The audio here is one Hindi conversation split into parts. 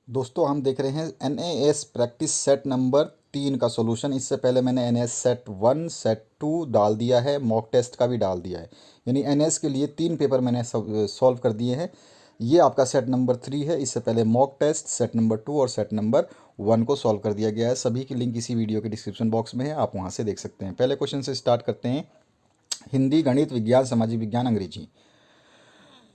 दोस्तों हम देख रहे हैं NAS प्रैक्टिस सेट नंबर 3 का सॉल्यूशन। इससे पहले मैंने NAS सेट 1 सेट 2 डाल दिया है, मॉक टेस्ट का भी डाल दिया है। यानी NAS के लिए 3 पेपर मैंने सॉल्व कर दिए हैं। ये आपका सेट नंबर 3 है। इससे पहले मॉक टेस्ट सेट नंबर 2 और सेट नंबर 1 को सॉल्व कर दिया गया है। सभी की लिंक इसी वीडियो के डिस्क्रिप्शन बॉक्स में है, आप वहाँ से देख सकते हैं। पहले क्वेश्चन से स्टार्ट करते हैं। हिंदी, गणित, विज्ञान, सामाजिक विज्ञान, अंग्रेजी।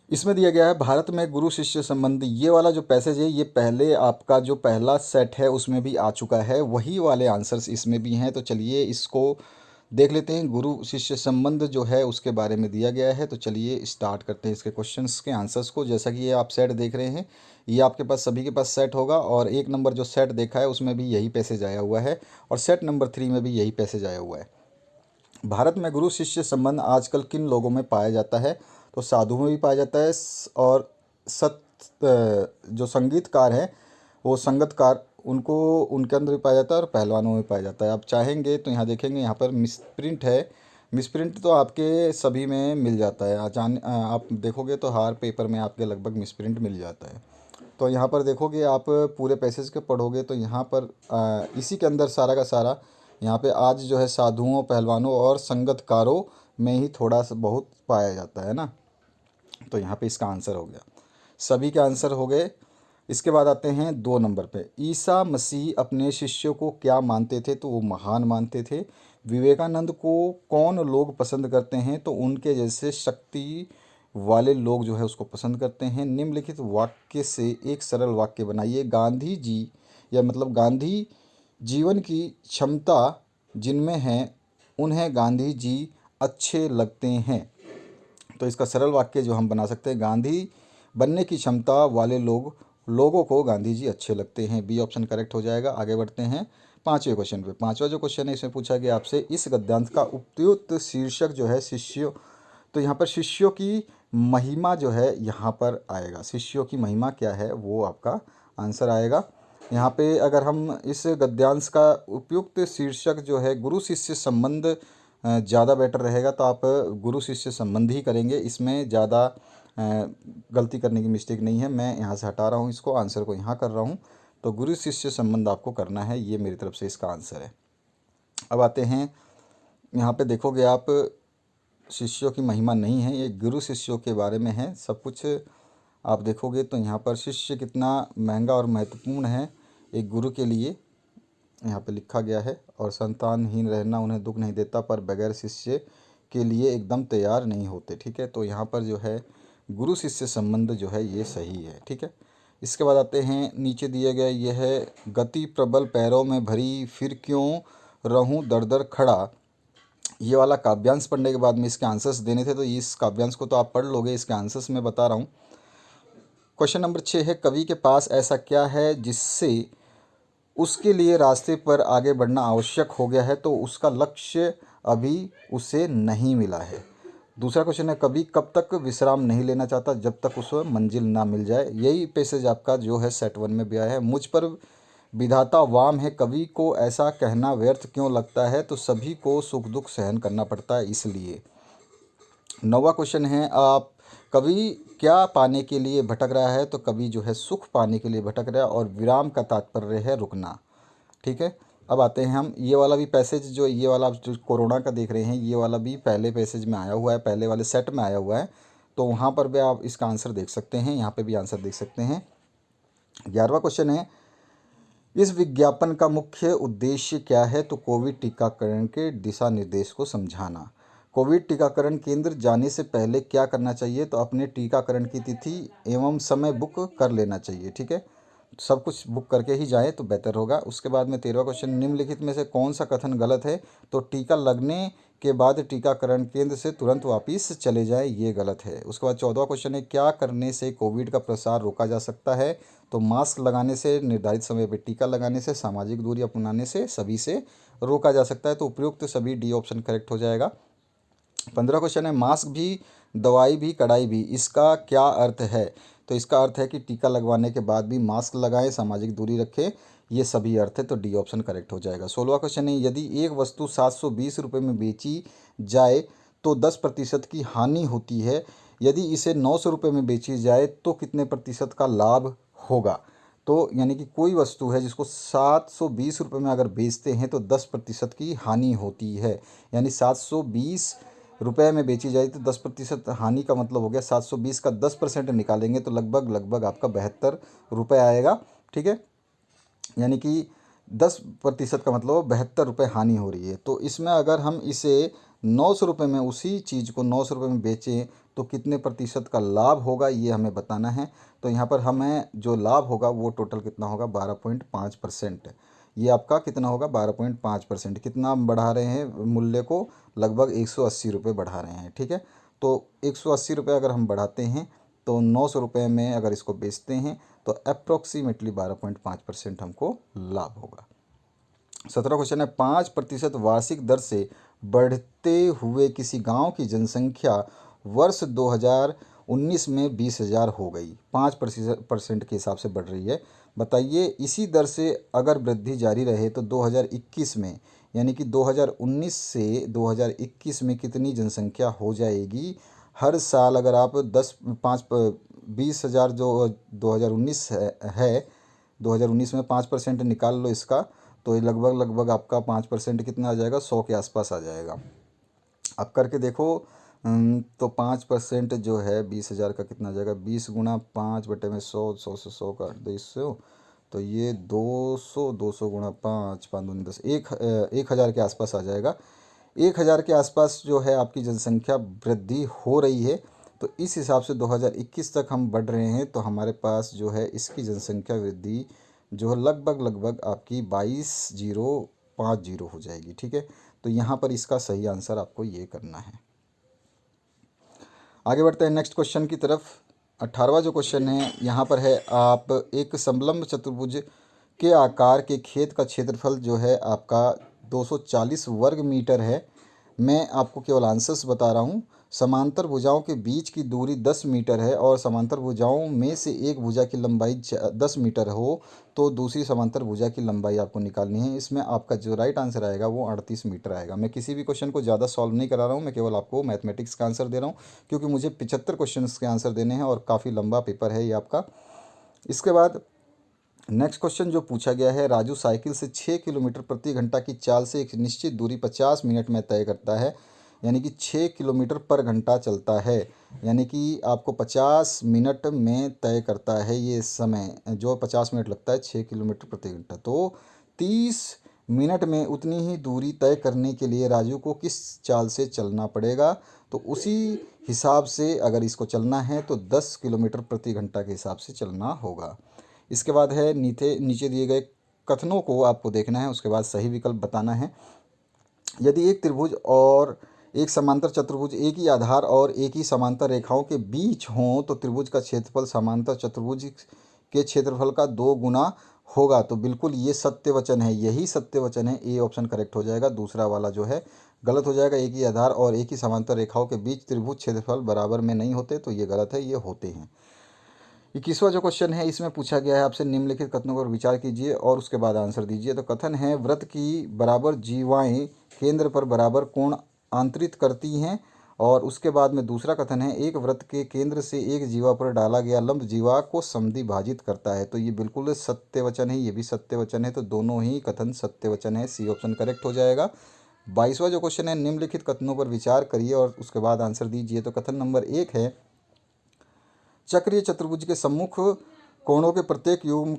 इसमें दिया गया है भारत में गुरु शिष्य संबंधी। ये वाला जो पैसेज है ये पहले आपका जो पहला सेट है उसमें भी आ चुका है, वही वाले आंसर्स इसमें भी हैं। तो चलिए इसको देख लेते हैं। गुरु शिष्य संबंध जो है उसके बारे में दिया गया है। तो चलिए स्टार्ट करते हैं इसके क्वेश्चंस के आंसर्स को। जैसा कि ये आप सेट देख रहे हैं, ये आपके पास सभी के पास सेट होगा और 1 नंबर जो सेट देखा है उसमें भी यही पैसेज आया हुआ है और सेट नंबर 3 में भी यही पैसेज आया हुआ है। भारत में गुरु शिष्य संबंध आजकल किन लोगों में पाया जाता है? तो साधु में भी पाया जाता है और सत जो संगीतकार हैं वो संगतकार उनको उनके अंदर भी पाया जाता है और पहलवानों में भी पाया जाता है। आप चाहेंगे तो यहाँ देखेंगे, यहाँ पर मिसप्रिंट है। मिसप्रिंट तो आपके सभी में मिल जाता है। आप देखोगे तो हर पेपर में आपके लगभग मिसप्रिंट मिल जाता है। तो यहाँ पर देखोगे, आप पूरे पैसेज के पढ़ोगे तो यहाँ पर इसी के अंदर सारा का सारा यहाँ पे आज जो है साधुओं, पहलवानों और संगतकारों में ही थोड़ा सा बहुत पाया जाता है ना। तो यहाँ पे इसका आंसर हो गया, सभी के आंसर हो गए। इसके बाद आते हैं 2 नंबर पे। ईसा मसीह अपने शिष्यों को क्या मानते थे? तो वो महान मानते थे। विवेकानंद को कौन लोग पसंद करते हैं? तो उनके जैसे शक्ति वाले लोग जो है उसको पसंद करते हैं। निम्नलिखित वाक्य से एक सरल वाक्य बनाइए। गांधी जी या मतलब गांधी जीवन की क्षमता जिनमें है उन्हें गांधी जी अच्छे लगते हैं। तो इसका सरल वाक्य जो हम बना सकते हैं, गांधी बनने की क्षमता वाले लोगों को गांधी जी अच्छे लगते हैं। बी ऑप्शन करेक्ट हो जाएगा। आगे बढ़ते हैं 5वें क्वेश्चन पे। 5वां जो क्वेश्चन है इसमें पूछा गया आपसे, इस गद्यांश का उपयुक्त शीर्षक जो है शिष्यों। तो यहाँ पर शिष्यों की महिमा जो है यहाँ पर आएगा। शिष्यों की महिमा क्या है वो आपका आंसर आएगा। यहाँ पे अगर हम इस गद्यांश का उपयुक्त शीर्षक जो है गुरु शिष्य संबंध ज़्यादा बेटर रहेगा, तो आप गुरु शिष्य संबंध ही करेंगे। इसमें ज़्यादा गलती करने की मिस्टेक नहीं है। मैं यहाँ से हटा रहा हूँ इसको, आंसर को यहाँ कर रहा हूँ। तो गुरु शिष्य संबंध आपको करना है, ये मेरी तरफ से इसका आंसर है। अब आते हैं, यहाँ पे देखोगे आप, शिष्यों की महिमा नहीं है, ये गुरु शिष्यों के बारे में है सब कुछ। आप देखोगे तो यहाँ पर शिष्य कितना महंगा और महत्वपूर्ण है एक गुरु के लिए, यहाँ पे लिखा गया है। और संतानहीन रहना उन्हें दुख नहीं देता, पर बगैर शिष्य के लिए एकदम तैयार नहीं होते। ठीक है, तो यहाँ पर जो है गुरु शिष्य संबंध जो है ये सही है। ठीक है, इसके बाद आते हैं नीचे दिए गए, ये है गति प्रबल पैरों में भरी, फिर क्यों रहूं दर दर खड़ा। ये वाला काव्यांश पढ़ने के बाद में इसके आंसर्स देने थे, तो इस काव्यांश को तो आप पढ़ लोगे, इसके आंसर्स मैं बता रहा हूँ। क्वेश्चन नंबर 6 है, कवि के पास ऐसा क्या है जिससे उसके लिए रास्ते पर आगे बढ़ना आवश्यक हो गया है? तो उसका लक्ष्य अभी उसे नहीं मिला है। दूसरा क्वेश्चन है, कवि कब तक विश्राम नहीं लेना चाहता? जब तक उसे मंजिल ना मिल जाए। यही पैसेज आपका जो है सेट 1 में भी आया है। मुझ पर विधाता वाम है, कवि को ऐसा कहना व्यर्थ क्यों लगता है? तो सभी को सुख दुख सहन करना पड़ता है इसलिए। 9वां क्वेश्चन है, आप कवि क्या पाने के लिए भटक रहा है? तो कवि जो है सुख पाने के लिए भटक रहा है और विराम का तात्पर्य है रुकना। ठीक है, अब आते हैं हम, ये वाला भी पैसेज जो ये वाला आप जो कोरोना का देख रहे हैं, ये वाला भी पहले पैसेज में आया हुआ है, पहले वाले सेट में आया हुआ है। तो वहाँ पर भी आप इसका आंसर देख सकते हैं, यहाँ पे भी आंसर देख सकते हैं। 11वां क्वेश्चन है, इस विज्ञापन का मुख्य उद्देश्य क्या है? तो कोविड टीकाकरण के दिशा निर्देश को समझाना। कोविड टीकाकरण केंद्र जाने से पहले क्या करना चाहिए? तो अपने टीकाकरण की तिथि एवं समय बुक कर लेना चाहिए। ठीक है, सब कुछ बुक करके ही जाए तो बेहतर होगा। उसके बाद में 13वां क्वेश्चन, निम्नलिखित में से कौन सा कथन गलत है? तो टीका लगने के बाद टीकाकरण केंद्र से तुरंत वापस चले जाएं, ये गलत है। उसके बाद 14वां क्वेश्चन है, क्या करने से कोविड का प्रसार रोका जा सकता है? तो मास्क लगाने से, निर्धारित समय पर टीका लगाने से, सामाजिक दूरी अपनाने से, सभी से रोका जा सकता है। तो उपयुक्त सभी डी ऑप्शन करेक्ट हो जाएगा। 15 क्वेश्चन है, मास्क भी दवाई भी कड़ाई भी, इसका क्या अर्थ है? तो इसका अर्थ है कि टीका लगवाने के बाद भी मास्क लगाएं, सामाजिक दूरी रखें, ये सभी अर्थ है। तो डी ऑप्शन करेक्ट हो जाएगा। 16वां क्वेश्चन है, यदि एक वस्तु 720 रुपये में बेची जाए तो 10% की हानि होती है, यदि इसे 900 रुपये में बेची जाए तो कितने प्रतिशत का लाभ होगा? तो यानी कि कोई वस्तु है जिसको 720 रुपये में अगर बेचते हैं तो 10% की हानि होती है। यानी 720 रुपये में बेची जाए तो 10% हानि का मतलब हो गया 720 का 10% निकालेंगे तो लगभग लगभग आपका 72 रुपये आएगा। ठीक है, यानी कि 10% का मतलब 72 रुपये हानि हो रही है। तो इसमें अगर हम इसे 900 रुपये में, उसी चीज़ को 900 रुपये में बेचें तो कितने प्रतिशत का लाभ होगा ये हमें बताना है। तो यहाँ पर हमें जो लाभ होगा वो टोटल कितना होगा, 12.5%। ये आपका कितना होगा, 12.5%। कितना हम बढ़ा रहे हैं मूल्य को, लगभग 180 रुपये बढ़ा रहे हैं। ठीक है, तो 180 रुपये अगर हम बढ़ाते हैं तो 900 रुपये में अगर इसको बेचते हैं तो अप्रोक्सीमेटली 12.5% हमको लाभ होगा। 17 क्वेश्चन है, 5% वार्षिक दर से बढ़ते हुए किसी गांव की जनसंख्या वर्ष 2019 में 20,000 हो गई। 5% के हिसाब से बढ़ रही है। बताइए इसी दर से अगर वृद्धि जारी रहे तो 2021 में, यानी कि 2019 से 2021 में कितनी जनसंख्या हो जाएगी। हर साल अगर आप 20,000 जो 2019 है 2019 में 5% निकाल लो इसका, तो ये लगभग लगभग आपका 5% कितना आ जाएगा, 100 के आसपास आ जाएगा। अब करके देखो, तो 5% जो है 20,000 का कितना आ जाएगा, 20 गुणा 5/100, 100 से 100 का 200, तो ये 200, 200 गुणा 5, 5 दूनी 10, 1,000 के आसपास आ जाएगा। 1,000 के आसपास जो है आपकी जनसंख्या वृद्धि हो रही है। तो इस हिसाब से 2021 तक हम बढ़ रहे हैं तो हमारे पास जो है इसकी जनसंख्या वृद्धि जो है लगभग लगभग आपकी 22,050 हो जाएगी। ठीक है, तो यहाँ पर इसका सही आंसर आपको ये करना है। आगे बढ़ते हैं नेक्स्ट क्वेश्चन की तरफ। 18वां जो क्वेश्चन है यहाँ पर है, आप एक समलंब चतुर्भुज के आकार के खेत का क्षेत्रफल जो है आपका 240 वर्ग मीटर है। मैं आपको केवल आंसर्स बता रहा हूँ। समांतर भुजाओं के बीच की दूरी 10 मीटर है और समांतर भुजाओं में से एक भुजा की लंबाई 10 मीटर हो तो दूसरी समांतर भुजा की लंबाई आपको निकालनी है। इसमें आपका जो राइट आंसर आएगा वो 38 मीटर आएगा। मैं किसी भी क्वेश्चन को ज़्यादा सॉल्व नहीं करा रहा हूँ, मैं केवल आपको मैथमेटिक्स का आंसर दे रहा हूँ क्योंकि मुझे 75 क्वेश्चन के आंसर देने हैं और काफ़ी लंबा पेपर है ये आपका। इसके बाद नेक्स्ट क्वेश्चन जो पूछा गया है, राजू साइकिल से 6 किलोमीटर प्रति घंटा की चाल से एक निश्चित दूरी 50 मिनट में तय करता है। यानी कि 6 किलोमीटर पर घंटा चलता है, यानी कि आपको 50 मिनट में तय करता है ये समय, जो 50 मिनट लगता है 6 किलोमीटर प्रति घंटा। तो 30 मिनट में उतनी ही दूरी तय करने के लिए राजू को किस चाल से चलना पड़ेगा। तो उसी हिसाब से अगर इसको चलना है तो 10 किलोमीटर प्रति घंटा के हिसाब से चलना होगा। इसके बाद है नीचे दिए गए कथनों को आपको देखना है, उसके बाद सही विकल्प बताना है। यदि एक त्रिभुज और एक समांतर चतुर्भुज एक ही आधार और एक ही समांतर रेखाओं के बीच हों तो त्रिभुज का क्षेत्रफल समांतर चतुर्भुज के क्षेत्रफल का 2 गुना होगा। तो बिल्कुल ये सत्य वचन है, यही सत्य वचन है। ए ऑप्शन करेक्ट हो जाएगा, दूसरा वाला जो है गलत हो जाएगा। एक ही आधार और एक ही समांतर रेखाओं के बीच त्रिभुज क्षेत्रफल बराबर में नहीं होते, तो ये गलत है, ये होते हैं। 21वां जो क्वेश्चन है इसमें पूछा गया है आपसे, निम्नलिखित कथनों पर विचार कीजिए और उसके बाद आंसर दीजिए। तो कथन है, वृत्त की बराबर जीवाएं केंद्र पर बराबर कोण आंतरित करती हैं। और उसके बाद में दूसरा कथन है, एक वृत्त के केंद्र से एक जीवा पर डाला गया लंब जीवा को समद्विभाजित करता है। तो ये बिल्कुल सत्य वचन है, ये भी सत्य वचन है, तो दोनों ही कथन सत्य वचन है। सी ऑप्शन करेक्ट हो जाएगा। 22वां जो क्वेश्चन है, निम्नलिखित कथनों पर विचार करिए और उसके बाद आंसर दीजिए। तो कथन नंबर 1 है, चक्रीय चतुर्भुज के सम्मुख कोणों के प्रत्येक युग्म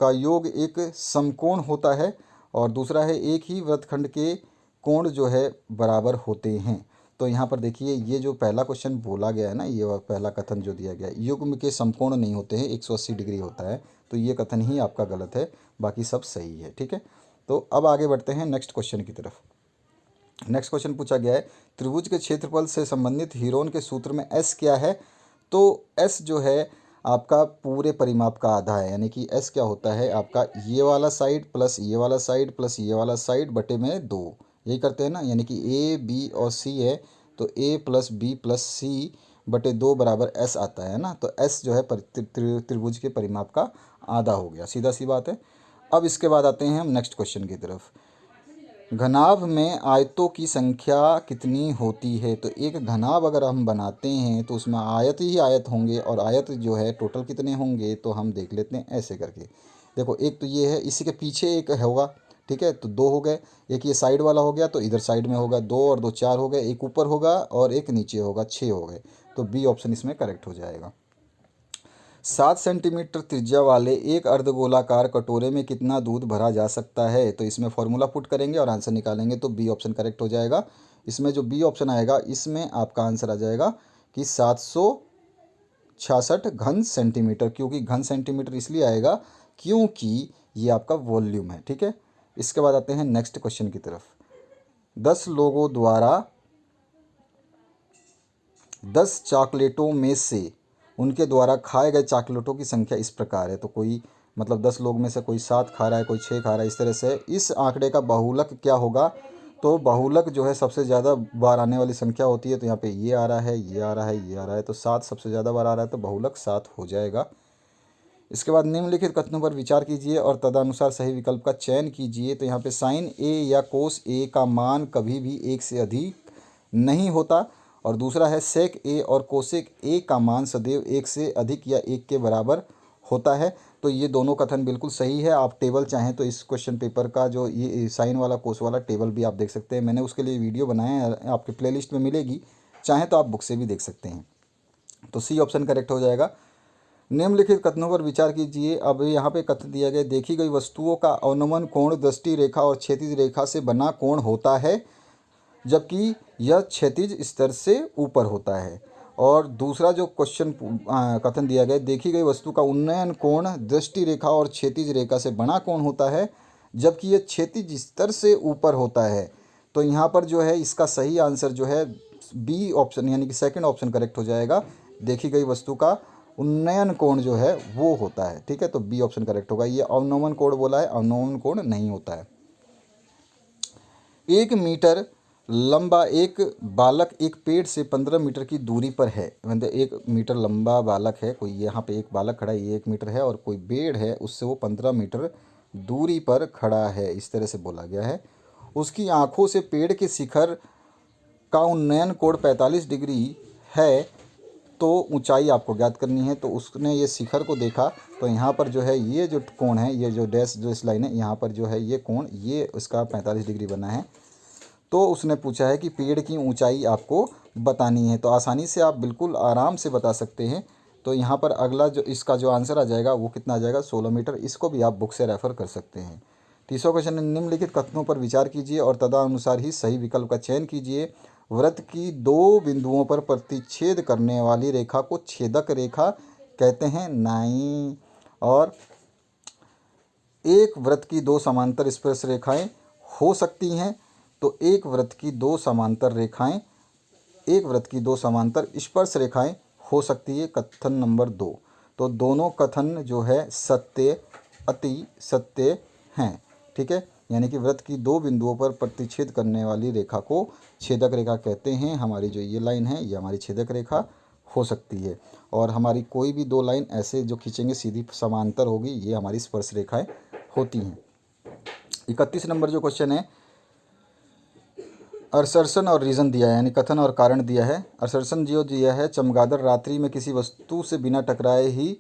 का योग एक समकोण होता है। और दूसरा है, एक ही वृत्तखंड के कोण जो है बराबर होते हैं। तो यहाँ पर देखिए, ये जो पहला क्वेश्चन बोला गया है ना, ये पहला कथन जो दिया गया है, युग्म के समकोण नहीं होते हैं, 180 डिग्री होता है। तो ये कथन ही आपका गलत है, बाकी सब सही है। ठीक है, तो अब आगे बढ़ते हैं नेक्स्ट क्वेश्चन की तरफ। नेक्स्ट क्वेश्चन पूछा गया है, त्रिभुज के क्षेत्रफल से संबंधित हीरोन के सूत्र में एस क्या है। तो एस जो है आपका पूरे परिमाप का आधा है, यानी कि एस क्या होता है आपका, ये वाला साइड प्लस ये वाला साइड प्लस ये वाला साइड बटे में 2, यही करते हैं ना। यानी कि ए बी और सी है, तो ए प्लस बी प्लस सी बटे 2 बराबर एस आता है ना। तो एस जो है त्रिभुज के परिमाप का आधा हो गया, सीधा सी बात है। अब इसके बाद आते हैं हम नेक्स्ट क्वेश्चन की तरफ। घनाभ में आयतों की संख्या कितनी होती है? तो एक घनाभ अगर हम बनाते हैं तो उसमें आयत ही आयत होंगे, और आयत जो है टोटल कितने होंगे तो हम देख लेते हैं ऐसे करके। देखो एक तो ये है, इसी के पीछे एक होगा, ठीक है, तो दो हो गए। एक ये साइड वाला हो गया तो इधर साइड में होगा, दो और दो चार हो गए, एक ऊपर होगा और एक नीचे होगा, छः हो गए। तो बी ऑप्शन इसमें करेक्ट हो जाएगा। 7 सेंटीमीटर त्रिज्या वाले एक अर्धगोलाकार कटोरे में कितना दूध भरा जा सकता है? तो इसमें फॉर्मूला पुट करेंगे और आंसर निकालेंगे तो बी ऑप्शन करेक्ट हो जाएगा। इसमें जो बी ऑप्शन आएगा इसमें आपका आंसर आ जाएगा कि 766 घन सेंटीमीटर। क्योंकि घन सेंटीमीटर इसलिए आएगा क्योंकि ये आपका वॉल्यूम है, ठीक है। इसके बाद आते हैं नेक्स्ट क्वेश्चन की तरफ। 10 लोगों द्वारा 10 चॉकलेटों में से उनके द्वारा खाए गए चॉकलेटों की संख्या इस प्रकार है। तो कोई मतलब 10 लोग में से कोई 7 खा रहा है, कोई 6 खा रहा है, इस तरह से इस आंकड़े का बहुलक क्या होगा? तो बहुलक जो है सबसे ज़्यादा बार आने वाली संख्या होती है। तो यहाँ पे ये आ रहा है, ये आ रहा है, ये आ रहा है, तो 7 सबसे ज़्यादा बार आ रहा है, तो बहुलक 7 हो जाएगा। इसके बाद निम्नलिखित कथनों पर विचार कीजिए और तदनुसार सही विकल्प का चयन कीजिए। तो यहाँ पे साइन ए या कोस ए का मान कभी भी 1 से अधिक नहीं होता, और दूसरा है सेक ए और कोसेक ए का मान सदैव 1 से अधिक या 1 के बराबर होता है। तो ये दोनों कथन बिल्कुल सही है। आप टेबल चाहें तो इस क्वेश्चन पेपर का जो ये साइन वाला कोस वाला टेबल भी आप देख सकते हैं। मैंने उसके लिए वीडियो बनाया है, आपके प्लेलिस्ट में मिलेगी, चाहें तो आप बुक से भी देख सकते हैं। तो सी ऑप्शन करेक्ट हो जाएगा। निम्नलिखित कथनों पर विचार कीजिए। अब यहाँ पे कथन दिया गया, देखी गई वस्तुओं का अवनमन कोण दृष्टि रेखा और क्षैतिज रेखा से बना कोण होता है, जबकि यह क्षैतिज स्तर से ऊपर होता है। और दूसरा जो क्वेश्चन कथन दिया गया, देखी गई वस्तु का उन्नयन कोण दृष्टि रेखा और क्षैतिज रेखा से बना कोण होता है, जबकि यह क्षैतिज स्तर से ऊपर होता है। तो यहाँ पर जो है इसका सही आंसर जो है बी ऑप्शन यानी कि सेकंड ऑप्शन करेक्ट हो जाएगा। देखी गई वस्तु का उन्नयन कोण जो है वो होता है, ठीक है, तो बी ऑप्शन करेक्ट होगा। ये अवनमन कोण बोला है, अवनमन कोण नहीं होता है। 1 मीटर लंबा एक बालक एक पेड़ से 15 मीटर की दूरी पर है। मतलब 1 मीटर लंबा बालक है, कोई यहाँ पे एक बालक खड़ा है, ये 1 मीटर है, और कोई पेड़ है उससे वो 15 मीटर दूरी पर खड़ा है, इस तरह से बोला गया है। उसकी आंखों से पेड़ के शिखर का उन्नयन कोण 45 डिग्री है। तो ऊंचाई आपको ज्ञात करनी है। तो उसने ये शिखर को देखा, तो यहाँ पर जो है ये जो कोण है, ये जो डैश जो इस लाइन है, यहाँ पर जो है ये कोण, ये उसका 45 डिग्री बना है। तो उसने पूछा है कि पेड़ की ऊंचाई आपको बतानी है। तो आसानी से आप बिल्कुल आराम से बता सकते हैं। तो यहाँ पर अगला जो इसका जो आंसर आ जाएगा वो कितना आ जाएगा? 16 मीटर। इसको भी आप बुक से रेफर कर सकते हैं। तीसरा क्वेश्चन है, निम्नलिखित कथनों पर विचार कीजिए और तदनुसार ही सही विकल्प का चयन कीजिए। वृत्त की 2 बिंदुओं पर प्रतिच्छेद करने वाली रेखा को छेदक रेखा कहते हैं, नहीं। और एक वृत्त की 2 समांतर स्पर्श रेखाएं हो सकती हैं। तो एक वृत्त की 2 समांतर रेखाएं, एक वृत्त की 2 समांतर स्पर्श रेखाएं हो सकती है, कथन नंबर 2। तो दोनों कथन जो है सत्य, अति सत्य हैं, ठीक है। यानी कि वृत्त की 2 बिंदुओं पर प्रतिच्छेद करने वाली रेखा को छेदक रेखा कहते हैं। हमारी जो ये लाइन है ये हमारी छेदक रेखा हो सकती है, और हमारी कोई भी 2 लाइन ऐसे जो खींचेंगे सीधी समांतर होगी, ये हमारी स्पर्श रेखाएं होती हैं। 31 नंबर जो क्वेश्चन है, असर्शन और रीज़न दिया है, यानी कथन और कारण दिया है। असर्शन जो दिया है, चमगादड़ रात्रि में किसी वस्तु से बिना टकराए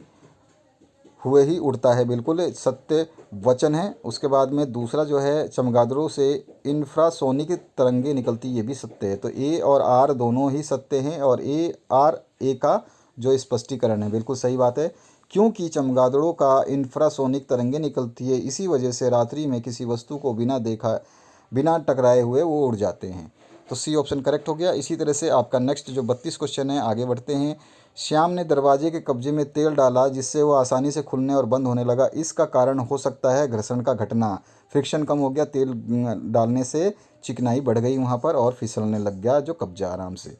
हुए ही उड़ता है, बिल्कुल सत्य वचन है। उसके बाद में दूसरा जो है, चमगादड़ों से इंफ्रासोनिक तरंगे निकलती, ये भी सत्य है। तो ए और आर दोनों ही सत्य हैं, और ए आर ए का जो स्पष्टीकरण है बिल्कुल सही बात है। क्योंकि चमगादड़ों का इंफ्रासोनिक तरंगे निकलती है, इसी वजह से रात्रि में किसी वस्तु को बिना टकराए हुए वो उड़ जाते हैं। तो सी ऑप्शन करेक्ट हो गया। इसी तरह से आपका नेक्स्ट जो 32 क्वेश्चन है, आगे बढ़ते हैं। श्याम ने दरवाजे के कब्जे में तेल डाला जिससे वो आसानी से खुलने और बंद होने लगा। इसका कारण हो सकता है घर्षण का घटना, फ्रिक्शन कम हो गया, तेल डालने से चिकनाई बढ़ गई वहाँ पर और फिसलने लग गया जो कब्जा आराम से।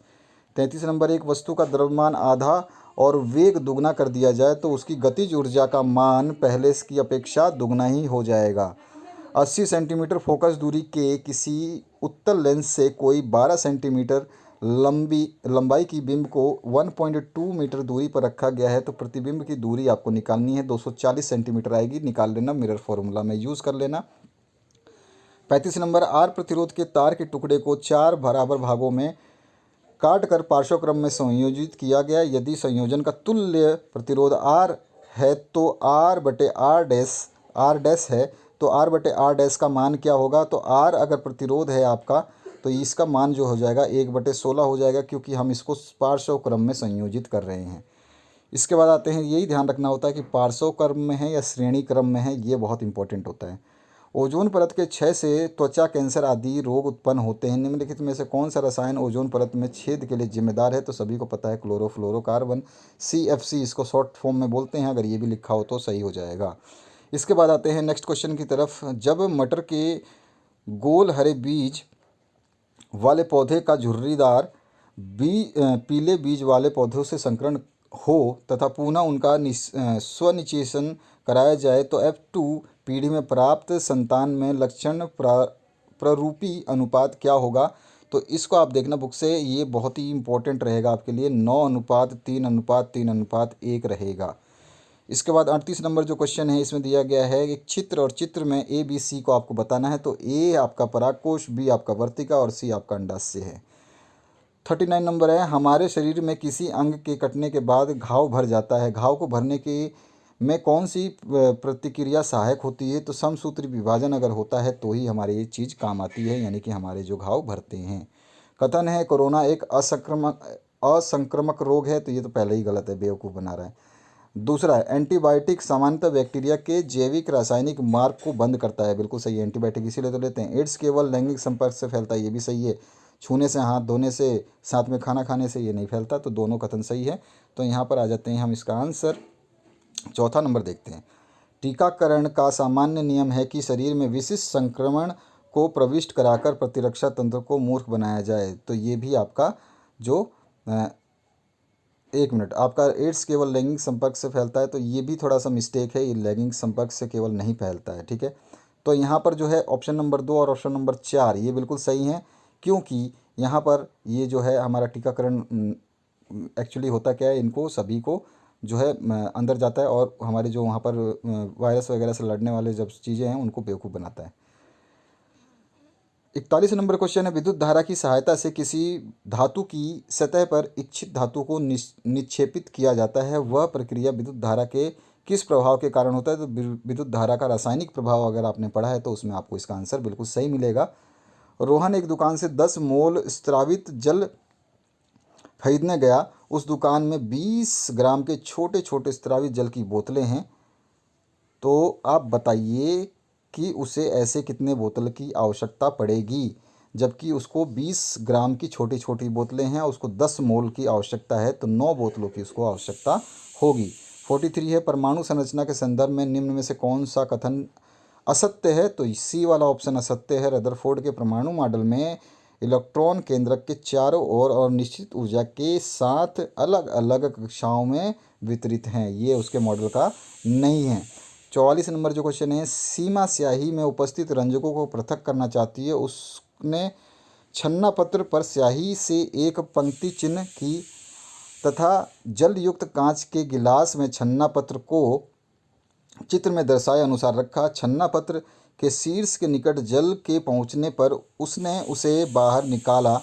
33 नंबर, एक वस्तु का द्रव्यमान आधा और वेग दुगना कर दिया जाए तो उसकी गतिज ऊर्जा का मान पहले की अपेक्षा दुगना ही हो जाएगा। 80 सेंटीमीटर फोकस दूरी के किसी उत्तल लेंस से कोई 12 सेंटीमीटर लंबाई की बिंब को 1.2 मीटर दूरी पर रखा गया है। तो प्रतिबिंब की दूरी आपको निकालनी है, 240 सेंटीमीटर आएगी। निकाल लेना, मिरर फॉर्मूला में यूज़ कर लेना। 35 नंबर, आर प्रतिरोध के तार के टुकड़े को 4 बराबर भागों में काट कर पार्श्व क्रम में संयोजित किया गया। यदि संयोजन का तुल्य प्रतिरोध आर है तो आर डैश है तो आर बटे आर डैश का मान क्या होगा। तो आर अगर प्रतिरोध है आपका तो इसका मान जो हो जाएगा 1/16 हो जाएगा, क्योंकि हम इसको पार्श्व क्रम में संयोजित कर रहे हैं। इसके बाद आते हैं, यही ध्यान रखना होता है कि पार्श्व क्रम में है या श्रेणी क्रम में है, ये बहुत इंपॉर्टेंट होता है। ओजोन परत के क्षय से त्वचा कैंसर आदि रोग उत्पन्न होते हैं। निम्नलिखित में से कौन सा रसायन ओजोन परत में छेद के लिए जिम्मेदार है। तो सभी को पता है क्लोरोफ्लोरोकार्बन, CFC इसको शॉर्ट फॉर्म में बोलते हैं। अगर ये भी लिखा हो तो सही हो जाएगा। इसके बाद आते हैं नेक्स्ट क्वेश्चन की तरफ। जब मटर के गोल हरे बीज वाले पौधे का झुर्रीदार पीले बीज वाले पौधों से संकरण हो तथा पुनः उनका स्वनिषेचन कराया जाए तो F2 पीढ़ी में प्राप्त संतान में लक्षण प्ररूपी अनुपात क्या होगा। तो इसको आप देखना बुक से, ये बहुत ही इंपॉर्टेंट रहेगा आपके लिए। 9:3:3:1 रहेगा। इसके बाद 38 नंबर जो क्वेश्चन है इसमें दिया गया है एक चित्र, और चित्र में ABC को आपको बताना है। तो A आपका परागकोश, B आपका वर्तिका और C आपका अंडाशय है। 39 नंबर है, हमारे शरीर में किसी अंग के कटने के बाद घाव भर जाता है। घाव को भरने के में कौन सी प्रतिक्रिया सहायक होती है। तो समसूत्री विभाजन अगर होता है तो ही हमारे ये चीज़ काम आती है, यानी कि हमारे जो घाव भरते हैं। कथन है कोरोना एक असंक्रामक रोग है। तो ये तो पहले ही गलत है, बेवकूफ़ बना रहा है। दूसरा है, एंटीबायोटिक सामान्यतः बैक्टीरिया के जैविक रासायनिक मार्ग को बंद करता है। बिल्कुल सही है, एंटीबायोटिक इसीलिए तो लेते हैं। एड्स केवल लैंगिक संपर्क से फैलता है, ये भी सही है। छूने से, हाथ धोने से, साथ में खाना खाने से ये नहीं फैलता। तो दोनों कथन सही है। तो यहाँ पर आ जाते हैं हम इसका आंसर। चौथा नंबर देखते हैं। टीकाकरण का सामान्य नियम है कि शरीर में विशिष्ट संक्रमण को प्रविष्ट कराकर प्रतिरक्षा तंत्र को मूर्ख बनाया जाए। तो ये भी आपका जो 1 मिनट, आपका एड्स केवल लैंगिक संपर्क से फैलता है। तो ये भी थोड़ा सा मिस्टेक है, ये लैंगिक संपर्क से केवल नहीं फैलता है, ठीक है। तो यहाँ पर जो है ऑप्शन नंबर 2 और ऑप्शन नंबर 4 ये बिल्कुल सही हैं, क्योंकि यहाँ पर ये जो है हमारा टीकाकरण एक्चुअली होता क्या है, इनको सभी को जो है अंदर जाता है और हमारे जो वहाँ पर वायरस वगैरह से लड़ने वाले जब चीज़ें हैं उनको बेवकूफ़ बनाता है। 41 नंबर क्वेश्चन है, विद्युत धारा की सहायता से किसी धातु की सतह पर इच्छित धातु को निक्षेपित किया जाता है। वह प्रक्रिया विद्युत धारा के किस प्रभाव के कारण होता है। तो विद्युत धारा का रासायनिक प्रभाव अगर आपने पढ़ा है तो उसमें आपको इसका आंसर बिल्कुल सही मिलेगा। रोहन एक दुकान से 10 मोल स्रावित जल खरीदने गया। उस दुकान में 20 ग्राम के छोटे छोटे स्रावित जल की बोतलें हैं। तो आप बताइए कि उसे ऐसे कितने बोतल की आवश्यकता पड़ेगी, जबकि उसको 20 ग्राम की छोटी छोटी बोतलें हैं, उसको 10 मोल की आवश्यकता है, तो 9 बोतलों की उसको आवश्यकता होगी। 43 है, परमाणु संरचना के संदर्भ में निम्न में से कौन सा कथन असत्य है। तो C वाला ऑप्शन असत्य है। रदरफोर्ड के परमाणु मॉडल में इलेक्ट्रॉन केंद्रक के चारों ओर और निश्चित ऊर्जा के साथ अलग अलग कक्षाओं में वितरित हैं, ये उसके मॉडल का नहीं है। 44 नंबर जो क्वेश्चन है, सीमा स्याही में उपस्थित रंजकों को पृथक करना चाहती है। उसने छन्ना पत्र पर स्याही से एक पंक्ति चिन्ह की तथा जल युक्त कांच के गिलास में छन्ना पत्र को चित्र में दर्शाए अनुसार रखा। छन्ना पत्र के शीर्ष के निकट जल के पहुंचने पर उसने उसे बाहर निकाला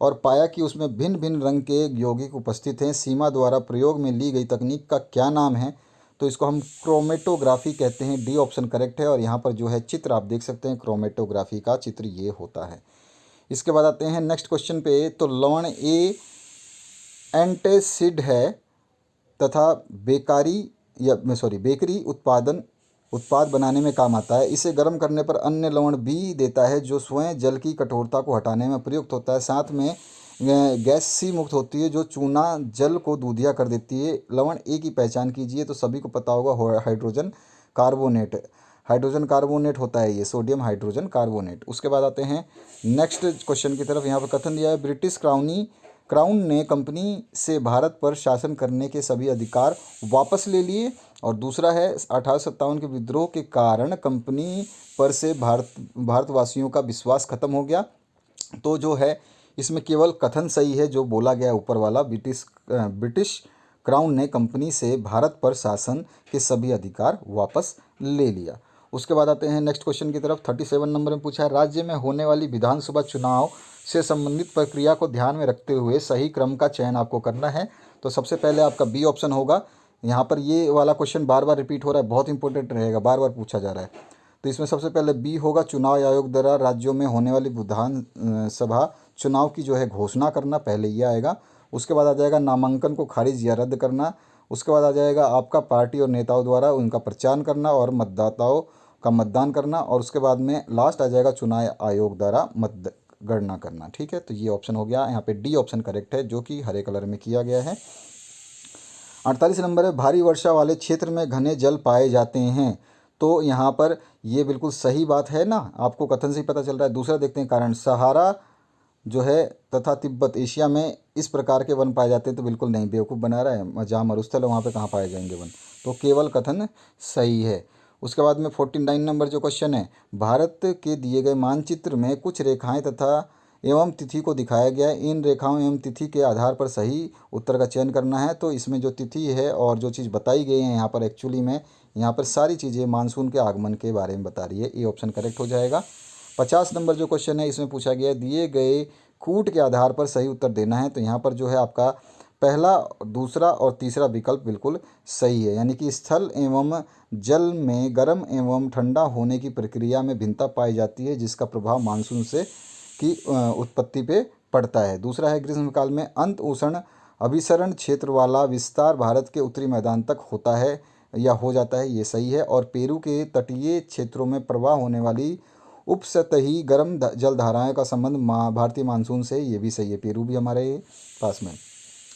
और पाया कि उसमें भिन्न भिन्न रंग के यौगिक उपस्थित हैं। सीमा द्वारा प्रयोग में ली गई तकनीक का क्या नाम है। तो इसको हम क्रोमेटोग्राफी कहते हैं। डी ऑप्शन करेक्ट है। और यहाँ पर जो है चित्र आप देख सकते हैं, क्रोमेटोग्राफी का चित्र ये होता है। इसके बाद आते हैं नेक्स्ट क्वेश्चन पे। तो लवण ए एंटासिड है तथा बेकरी उत्पाद बनाने में काम आता है। इसे गर्म करने पर अन्य लवण बी देता है जो स्वयं जल की कठोरता को हटाने में प्रयुक्त होता है। साथ में गैस सी मुक्त होती है जो चूना जल को दूधिया कर देती है। लवण ए की पहचान कीजिए। तो सभी को पता होगा हाइड्रोजन कार्बोनेट होता है ये, सोडियम हाइड्रोजन कार्बोनेट। उसके बाद आते हैं नेक्स्ट क्वेश्चन की तरफ। यहाँ पर कथन दिया है, ब्रिटिश क्राउन ने कंपनी से भारत पर शासन करने के सभी अधिकार वापस ले लिए। और दूसरा है 1857 के विद्रोह के कारण कंपनी पर से भारतवासियों का विश्वास खत्म हो गया। तो जो है इसमें केवल कथन सही है जो बोला गया ऊपर वाला, ब्रिटिश क्राउन ने कंपनी से भारत पर शासन के सभी अधिकार वापस ले लिया। उसके बाद आते हैं नेक्स्ट क्वेश्चन की तरफ। 37 नंबर में पूछा है, राज्य में होने वाली विधानसभा चुनाव से संबंधित प्रक्रिया को ध्यान में रखते हुए सही क्रम का चयन आपको करना है। तो सबसे पहले आपका बी ऑप्शन होगा। यहाँ पर ये वाला क्वेश्चन बार बार रिपीट हो रहा है, बहुत इंपॉर्टेंट रहेगा, बार बार पूछा जा रहा है। तो इसमें सबसे पहले बी होगा, चुनाव आयोग द्वारा राज्यों में होने वाली विधान सभा चुनाव की जो है घोषणा करना, पहले ये आएगा। उसके बाद आ जाएगा नामांकन को खारिज या रद्द करना। उसके बाद आ जाएगा आपका पार्टी और नेताओं द्वारा उनका प्रचार करना और मतदाताओं का मतदान करना। और उसके बाद में लास्ट आ जाएगा चुनाव आयोग द्वारा मतगणना करना। ठीक है, तो ये ऑप्शन हो गया, यहाँ पे डी ऑप्शन करेक्ट है, जो कि हरे कलर में किया गया है। 48 नंबर है, भारी वर्षा वाले क्षेत्र में घने जल पाए जाते हैं। तो यहाँ पर ये बिल्कुल सही बात है ना, आपको कथन से ही पता चल रहा है। दूसरा देखते हैं कारण, सहारा जो है तथा तिब्बत एशिया में इस प्रकार के वन पाए जाते हैं। तो बिल्कुल नहीं, बेवकूफ़ बना रहा है, जहाँ मरुस्थल है वहाँ पे कहाँ पाए जाएंगे वन, तो केवल कथन सही है। उसके बाद में 49 नंबर जो क्वेश्चन है, भारत के दिए गए मानचित्र में कुछ रेखाएं तथा एवं तिथि को दिखाया गया है, इन रेखाओं एवं तिथि के आधार पर सही उत्तर का चयन करना है। तो इसमें जो तिथि है और जो चीज़ बताई गई है यहाँ पर, एक्चुअली में यहाँ पर सारी चीज़ें मानसून के आगमन के बारे में बता रही है, ये ऑप्शन करेक्ट हो जाएगा। 50 नंबर जो क्वेश्चन है, इसमें पूछा गया है, दिए गए कूट के आधार पर सही उत्तर देना है। तो यहाँ पर जो है आपका पहला, दूसरा और तीसरा विकल्प बिल्कुल सही है, यानी कि स्थल एवं जल में गर्म एवं ठंडा होने की प्रक्रिया में भिन्नता पाई जाती है, जिसका प्रभाव मानसून से की उत्पत्ति पे पड़ता है। दूसरा है, ग्रीष्मकाल में अंत उष्ण अभिसरण क्षेत्र वाला विस्तार भारत के उत्तरी मैदान तक होता है या हो जाता है, ये सही है। और पेरू के तटीय क्षेत्रों में प्रवाह होने वाली उपसतही गर्म जलधाराएं का संबंध भारतीय मानसून से, ये भी सही है, पेरू भी हमारे पास में।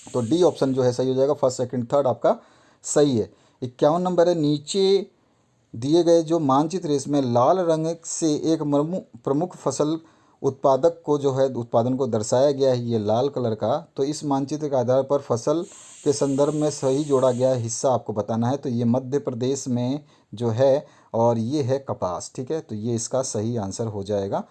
तो डी ऑप्शन जो है सही हो जाएगा, फर्स्ट सेकंड थर्ड आपका सही है। 51 नंबर है, नीचे दिए गए जो मानचित्र है, इसमें लाल रंग से एक प्रमुख फसल उत्पादक को जो है उत्पादन को दर्शाया गया है, ये लाल कलर का। तो इस मानचित्र के आधार पर फसल के संदर्भ में सही जोड़ा गया हिस्सा आपको बताना है। तो ये मध्य प्रदेश में जो है, और ये है कपास। ठीक है, तो ये इसका सही आंसर हो जाएगा।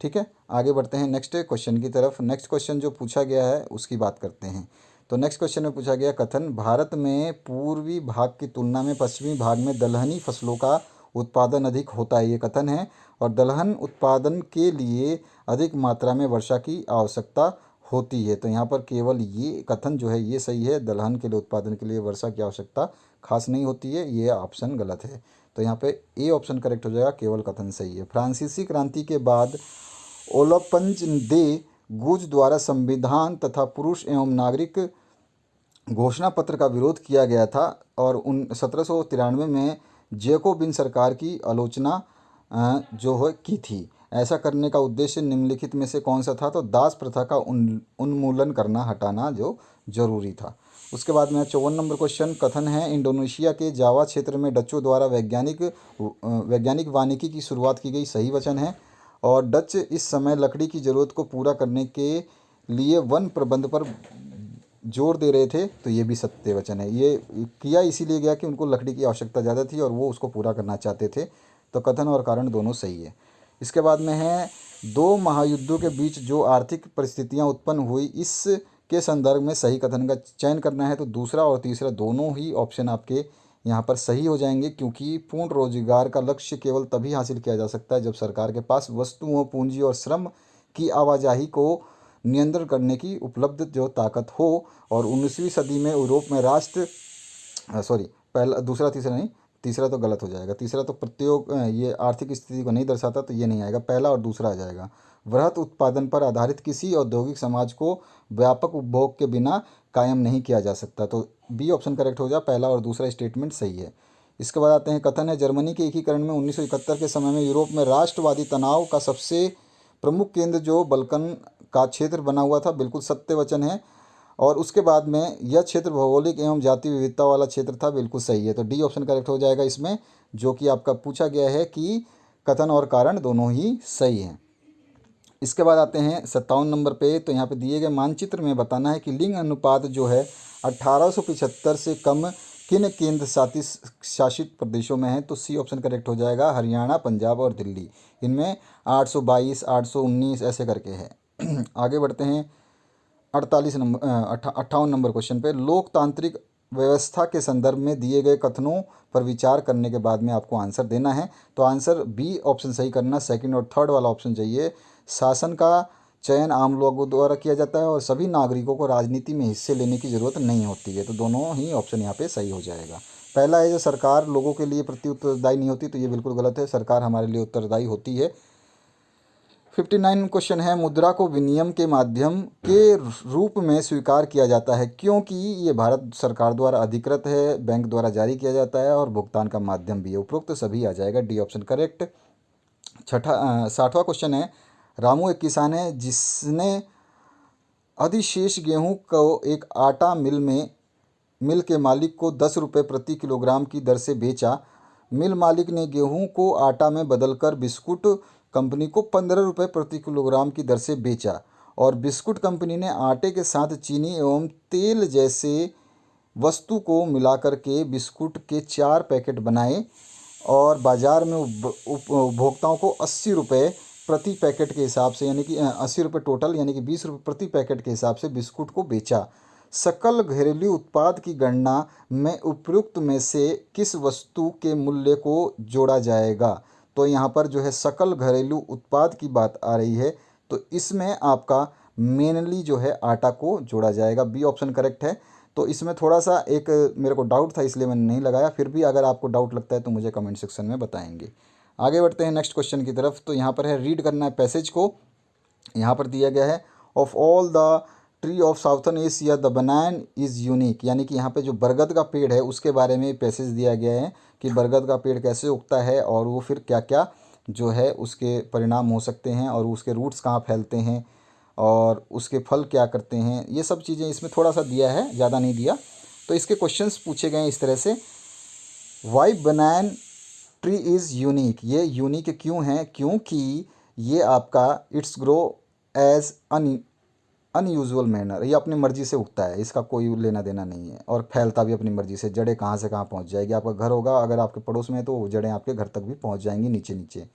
ठीक है, आगे बढ़ते हैं नेक्स्ट क्वेश्चन की तरफ। नेक्स्ट क्वेश्चन जो पूछा गया है उसकी बात करते हैं। तो नेक्स्ट क्वेश्चन में पूछा गया कथन, भारत में पूर्वी भाग की तुलना में पश्चिमी भाग में दलहनी फसलों का उत्पादन अधिक होता है, ये कथन है। और दलहन उत्पादन के लिए अधिक मात्रा में वर्षा की आवश्यकता होती है। तो यहाँ पर केवल ये कथन जो है ये सही है, दलहन के लिए उत्पादन के लिए वर्षा की आवश्यकता खास नहीं होती है, ये ऑप्शन गलत है। तो यहाँ पे ए ऑप्शन करेक्ट हो जाएगा, केवल कथन सही है। फ्रांसीसी क्रांति के बाद ओलोपंज दे गुज द्वारा संविधान तथा पुरुष एवं नागरिक घोषणा पत्र का विरोध किया गया था और 1793 में जैकोबिन सरकार की आलोचना जो है की थी। ऐसा करने का उद्देश्य निम्नलिखित में से कौन सा था? तो दास प्रथा का उन्मूलन करना, हटाना जो जरूरी था। उसके बाद में 54 नंबर क्वेश्चन कथन है, इंडोनेशिया के जावा क्षेत्र में डचों द्वारा वैज्ञानिक वानिकी की शुरुआत की गई, सही वचन है। और डच इस समय लकड़ी की ज़रूरत को पूरा करने के लिए वन प्रबंध पर जोर दे रहे थे, तो ये भी सत्य वचन है। ये किया इसीलिए गया कि उनको लकड़ी की आवश्यकता ज़्यादा थी और वो उसको पूरा करना चाहते थे। तो कथन और कारण दोनों सही है। इसके बाद में है, दो महायुद्धों के बीच जो आर्थिक परिस्थितियां उत्पन्न हुई, इसके संदर्भ में सही कथन का चयन करना है। तो दूसरा और तीसरा दोनों ही ऑप्शन आपके यहाँ पर सही हो जाएंगे, क्योंकि पूर्ण रोजगार का लक्ष्य केवल तभी हासिल किया जा सकता है जब सरकार के पास वस्तुओं, पूंजी और श्रम की आवाजाही को नियंत्रण करने की उपलब्ध जो ताकत हो। और 19वीं सदी में यूरोप में पहला, दूसरा, तीसरा नहीं, तीसरा तो गलत हो जाएगा। तीसरा तो प्रत्योग ये आर्थिक स्थिति को नहीं दर्शाता, तो ये नहीं आएगा, पहला और दूसरा आ जाएगा। वृहत उत्पादन पर आधारित किसी औद्योगिक समाज को व्यापक उपभोग के बिना कायम नहीं किया जा सकता। तो बी ऑप्शन करेक्ट हो जाए, पहला और दूसरा स्टेटमेंट सही है। इसके बाद आते हैं कथन है, जर्मनी के एकीकरण में 1971 के समय में यूरोप में राष्ट्रवादी तनाव का सबसे प्रमुख केंद्र जो बल्कन का क्षेत्र बना हुआ था, बिल्कुल सत्य वचन है। और उसके बाद में यह क्षेत्र भौगोलिक एवं जातीय विविधता वाला क्षेत्र था, बिल्कुल सही है। तो डी ऑप्शन करेक्ट हो जाएगा इसमें, जो कि आपका पूछा गया है कि कथन और कारण दोनों ही सही हैं। इसके बाद आते हैं 57 नंबर पे। तो यहाँ पे दिए गए मानचित्र में बताना है कि लिंग अनुपात जो है 1875 से कम किन केंद्र शासित प्रदेशों में है। तो सी ऑप्शन करेक्ट हो जाएगा, हरियाणा, पंजाब और दिल्ली। इनमें 822, 819 ऐसे करके है। आगे बढ़ते हैं 58 नंबर क्वेश्चन पे। लोकतांत्रिक व्यवस्था के संदर्भ में दिए गए कथनों पर विचार करने के बाद में आपको आंसर देना है। तो आंसर बी ऑप्शन सही करना, सेकंड और थर्ड वाला ऑप्शन चाहिए। शासन का चयन आम लोगों द्वारा किया जाता है और सभी नागरिकों को राजनीति में हिस्से लेने की ज़रूरत नहीं होती है। तो दोनों ही ऑप्शन यहाँ पे सही हो जाएगा। पहला है जो सरकार लोगों के लिए प्रति उत्तरदायी नहीं होती, तो ये बिल्कुल गलत है, सरकार हमारे लिए उत्तरदायी होती है। 59 क्वेश्चन है, मुद्रा को विनिमय के माध्यम के रूप में स्वीकार किया जाता है क्योंकि ये भारत सरकार द्वारा अधिकृत है, बैंक द्वारा जारी किया जाता है और भुगतान का माध्यम भी है। उपरोक्त सभी आ जाएगा, डी ऑप्शन करेक्ट। 60वां क्वेश्चन है, रामू एक किसान है जिसने अधिशेष गेहूं को एक आटा मिल के मालिक को 10 रुपये प्रति किलोग्राम की दर से बेचा। मिल मालिक ने गेहूं को आटा में बदलकर बिस्कुट कंपनी को 15 रुपये प्रति किलोग्राम की दर से बेचा और बिस्कुट कंपनी ने आटे के साथ चीनी एवं तेल जैसे वस्तु को मिलाकर के बिस्कुट के 4 पैकेट बनाए और बाज़ार में उपभोक्ताओं को 80 रुपये प्रति पैकेट के हिसाब से, यानी कि 80 रुपये टोटल, यानी कि 20 रुपये प्रति पैकेट के हिसाब से बिस्कुट को बेचा। सकल घरेलू उत्पाद की गणना में उपयुक्त में से किस वस्तु के मूल्य को जोड़ा जाएगा? तो यहाँ पर जो है सकल घरेलू उत्पाद की बात आ रही है, तो इसमें आपका मेनली जो है आटा को जोड़ा जाएगा। बी ऑप्शन करेक्ट है। तो इसमें थोड़ा सा एक मेरे को डाउट था, इसलिए मैंने नहीं लगाया। फिर भी अगर आपको डाउट लगता है तो मुझे कमेंट सेक्शन में बताएंगे। आगे बढ़ते हैं नेक्स्ट क्वेश्चन की तरफ। तो यहाँ पर है, रीड करना है पैसेज को। यहाँ पर दिया गया है, of all the tree of southern Asia the बनान इज़ यूनिक, यानी कि यहाँ पे जो बरगद का पेड़ है उसके बारे में पैसेज दिया गया है कि बरगद का पेड़ कैसे उगता है और वो फिर क्या क्या जो है उसके परिणाम हो सकते हैं और उसके रूट्स कहाँ फैलते हैं और उसके फल क्या करते हैं, ये सब चीज़ें इसमें थोड़ा सा दिया है, ज़्यादा नहीं दिया। तो इसके क्वेश्चंस पूछे गए हैं इस तरह से, why banyan tree is unique, ये यूनिक क्यों है? क्योंकि ये आपका it's grow as unusual manner, ये अपनी मर्ज़ी से उगता है, इसका कोई लेना देना नहीं है और फैलता भी अपनी मर्ज़ी से। जड़ें कहाँ से कहाँ पहुँच जाएगी, आपका घर होगा अगर आपके पड़ोस में है तो जड़ें आपके घर तक भी पहुँच जाएंगी नीचे नीचे।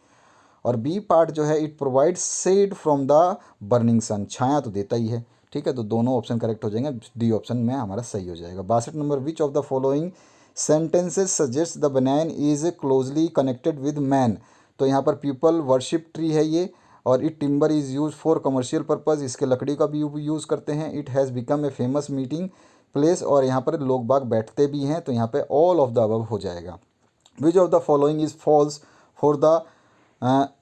और बी पार्ट जो है, it provides shade from the burning sun, छाया तो देता ही है। ठीक है, तो दोनों ऑप्शन करेक्ट हो जाएंगे, डी ऑप्शन में हमारा सही हो जाएगा। 62 number, which of the following sentences suggest the banyan is closely connected with man. तो यहाँ पर पीपल वर्शिप ट्री है ये, और it timber is use for commercial purpose, इसके लकड़ी का भी यूज़ करते हैं। It has become a famous meeting place, और यहाँ पर लोग बाग बैठते भी हैं, तो यहाँ पे ऑल ऑफ द अबव हो जाएगा। Which of the following is false for the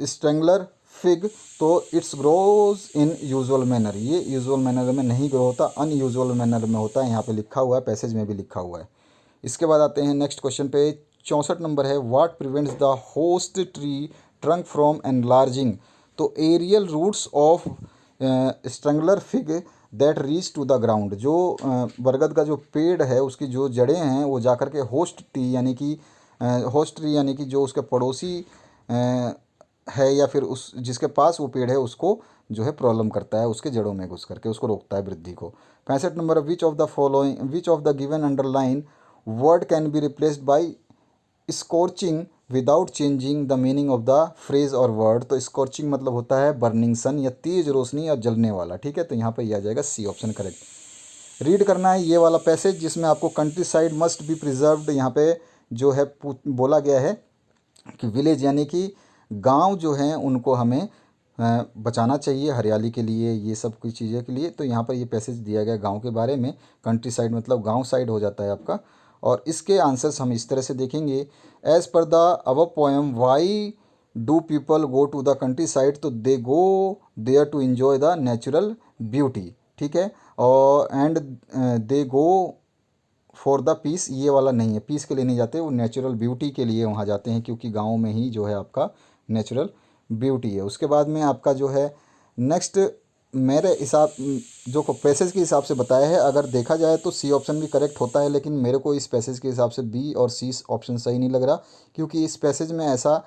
strangler fig, तो its grows in usual manner, ये यूजुअल मैनर में नहीं ग्रो होता, अनयूजुअल मैनर में होता है, यहाँ पे लिखा हुआ है, पैसेज में भी लिखा हुआ है। इसके बाद आते हैं नेक्स्ट क्वेश्चन पे, 64 नंबर है, what prevents the host tree trunk from enlarging. तो aerial roots of strangler fig that reach to the ground, जो बरगद का जो पेड़ है उसकी जो जड़ें हैं वो जाकर के होस्ट ट्री यानी कि जो उसके पड़ोसी है या फिर उस जिसके पास वो पेड़ है उसको जो है प्रॉब्लम करता है, उसके जड़ों में घुस करके उसको रोकता है वृद्धि को। 65 number, which of the given underline word can be replaced by scorching without changing the meaning of the phrase और वर्ड। तो स्कॉर्चिंग मतलब होता है बर्निंग सन या तेज रोशनी या जलने वाला। ठीक है, तो यहाँ पर यह आ जाएगा सी ऑप्शन करेक्ट। रीड करना है ये वाला पैसेज जिसमें आपको country side must be preserved, यहाँ पे जो है बोला गया है कि विलेज यानी कि गांव जो हैं उनको हमें बचाना चाहिए हरियाली के लिए, ये सब कुछ चीज़ें के लिए। तो यहाँ पर ये पैसेज दिया गया गांव के बारे में, कंट्री साइड मतलब गांव साइड हो जाता है आपका। और इसके आंसर्स हम इस तरह से देखेंगे, as per the above poem why do people go to the country side, तो they go there to enjoy the natural beauty. ठीक है, और and they go for the peace, ये वाला नहीं है, पीस के लिए नहीं जाते, वो नेचुरल ब्यूटी के लिए वहाँ जाते हैं, क्योंकि गाँव में ही जो है आपका नेचुरल ब्यूटी है। उसके बाद में आपका जो है नेक्स्ट मेरे हिसाब जो पैसेज के हिसाब से बताया है, अगर देखा जाए तो सी ऑप्शन भी करेक्ट होता है, लेकिन मेरे को इस पैसेज के हिसाब से बी और सी ऑप्शन सही नहीं लग रहा, क्योंकि इस पैसेज में ऐसा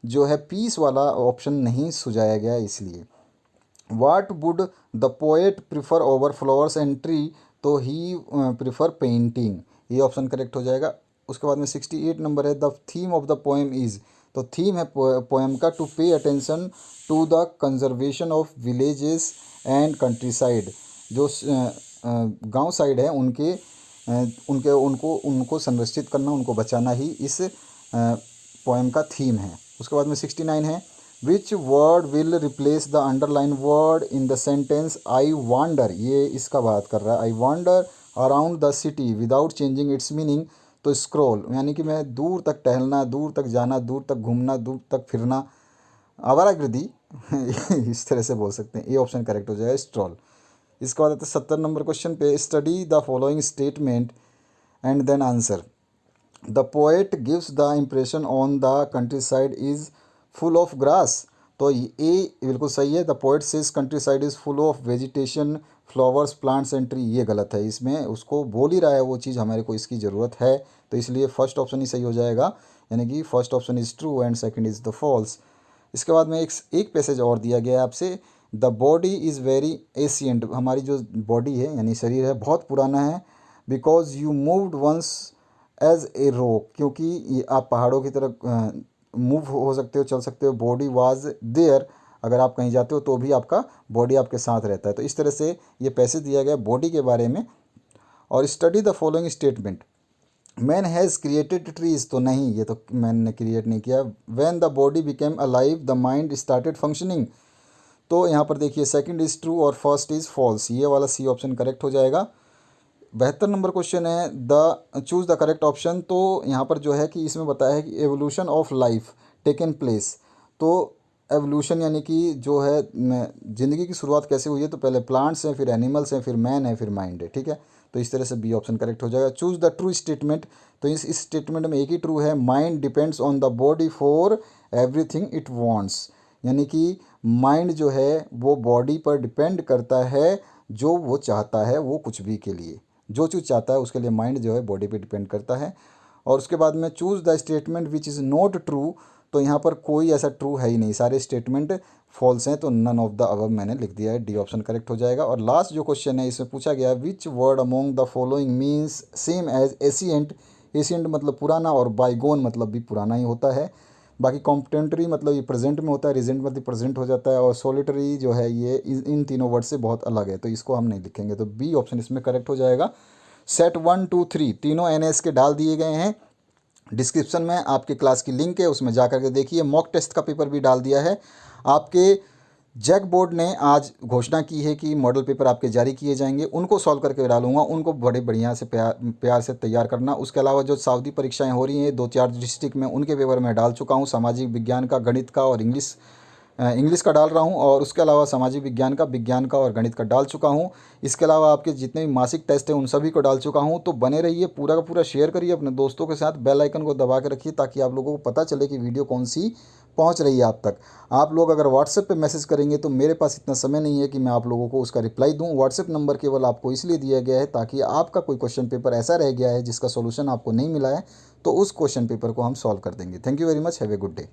जो है पीस वाला ऑप्शन नहीं सुझाया गया इसलिए। What would the poet prefer over flowers and tree, तो ही प्रिफर पेंटिंग, ये ऑप्शन करेक्ट हो जाएगा। उसके बाद में 68 नंबर है, the theme of the poem is, तो थीम है पोएम का to pay attention to the conservation of villages and country side, जो गांव साइड है उनके उनके उनको उनको संरक्षित करना, उनको बचाना ही इस पोएम का थीम है। उसके बाद में 69 है, which word will replace the underline word in the sentence I wander. ये इसका बात कर रहा है, I wander around the city without changing its meaning. तो स्क्रॉल यानी कि मैं दूर तक टहलना, दूर तक जाना, दूर तक घूमना, दूर तक फिरना, आवारागर्दी इस तरह से बोल सकते हैं। ये ऑप्शन करेक्ट हो जाएगा, स्ट्रॉल। इसके बाद आता है 70 नंबर क्वेश्चन पे, study the following statement and then answer. The poet gives the impression on the country side is full of grass. तो ये बिल्कुल सही है। The poet says country side is full of vegetation, flowers, plants and tree. ये गलत है, इसमें उसको बोल ही रहा है वो चीज़, हमारे को इसकी ज़रूरत है, तो इसलिए फर्स्ट ऑप्शन ही सही हो जाएगा, यानी कि first option is true and second is the false. इसके बाद में एक पैसेज और दिया गया है आपसे, the body is very ancient. हमारी जो बॉडी है यानी शरीर है बहुत पुराना है, because you moved once as a rock. क्योंकि ये आप पहाड़ों की तरह मूव हो सकते हो, चल सकते हो। बॉडी वाज देयर, अगर आप कहीं जाते हो तो भी आपका बॉडी आपके साथ रहता है। तो इस तरह से ये पैसेज दिया गया बॉडी के बारे में। और study the following statement, man has created trees. तो नहीं, ये तो मैन ने क्रिएट नहीं किया। When the body became alive the mind started functioning. तो यहाँ पर देखिए सेकंड इज़ ट्रू और फर्स्ट इज़ फॉल्स, ये वाला सी ऑप्शन करेक्ट हो जाएगा। 72 नंबर क्वेश्चन है, the choose the correct option. तो यहाँ पर जो है कि इसमें बताया है कि evolution of life taken place. तो एवोल्यूशन यानी कि जो है ज़िंदगी की शुरुआत कैसे हुई है, तो पहले प्लांट्स हैं, फिर एनिमल्स हैं, फिर मैन है, फिर माइंड है, ठीक है। तो इस तरह से बी ऑप्शन करेक्ट हो जाएगा। Choose the true statement. तो इस स्टेटमेंट में एक ही ट्रू है, mind depends on the body for everything it wants. यानी कि माइंड जो है वो बॉडी पर डिपेंड करता है, जो वो चाहता है वो कुछ भी के लिए, जो चीज़ चाहता है उसके लिए माइंड जो है बॉडी पे डिपेंड करता है। और उसके बाद में choose the statement which is not true. तो यहाँ पर कोई ऐसा ट्रू है ही नहीं, सारे स्टेटमेंट फॉल्स हैं, तो नन ऑफ द अबव मैंने लिख दिया है, डी ऑप्शन करेक्ट हो जाएगा। और लास्ट जो क्वेश्चन है इसमें पूछा गया which word among the following means same as ancient. Ancient मतलब पुराना, और बाईगोन मतलब भी पुराना ही होता है। बाकी कॉम्पिटेंटरी मतलब ये प्रेजेंट में होता है, रिजेंट मतलब प्रेजेंट हो जाता है, और सॉलिटरी जो है ये इन तीनों वर्ड से बहुत अलग है, तो इसको हम नहीं लिखेंगे। तो बी ऑप्शन इसमें करेक्ट हो जाएगा। सेट 1 2 3 तीनों NS के डाल दिए गए हैं। डिस्क्रिप्शन में आपके क्लास की लिंक है, उसमें जा करके देखिए। मॉक टेस्ट का पेपर भी डाल दिया है। आपके जैक बोर्ड ने आज घोषणा की है कि मॉडल पेपर आपके जारी किए जाएंगे, उनको सॉल्व करके डालूंगा, उनको बड़े बढ़िया से प्यार से तैयार करना। उसके अलावा जो साउदी परीक्षाएं हो रही हैं 2-4 डिस्ट्रिक्ट में, उनके पेपर मैं डाल चुका हूं, सामाजिक विज्ञान का, गणित का और इंग्लिश का डाल रहा हूं, और उसके अलावा सामाजिक विज्ञान का और गणित का डाल चुका हूं। इसके अलावा आपके जितने भी मासिक टेस्ट हैं उन सभी को डाल चुका हूं। तो बने रहिए, पूरा का पूरा शेयर करिए अपने दोस्तों के साथ, बेल आइकन को दबा के रखिए ताकि आप लोगों को पता चले कि वीडियो कौन सी पहुंच रही है आप तक। आप लोग अगर व्हाट्सएप पे मैसेज करेंगे तो मेरे पास इतना समय नहीं है कि मैं आप लोगों को उसका रिप्लाई दूं। व्हाट्सएप नंबर केवल आपको इसलिए दिया गया है ताकि आपका कोई क्वेश्चन पेपर ऐसा रह गया है जिसका सॉल्यूशन आपको नहीं मिला है, तो उस क्वेश्चन पेपर को हम सॉल्व कर देंगे। Thank you very much, have a good day.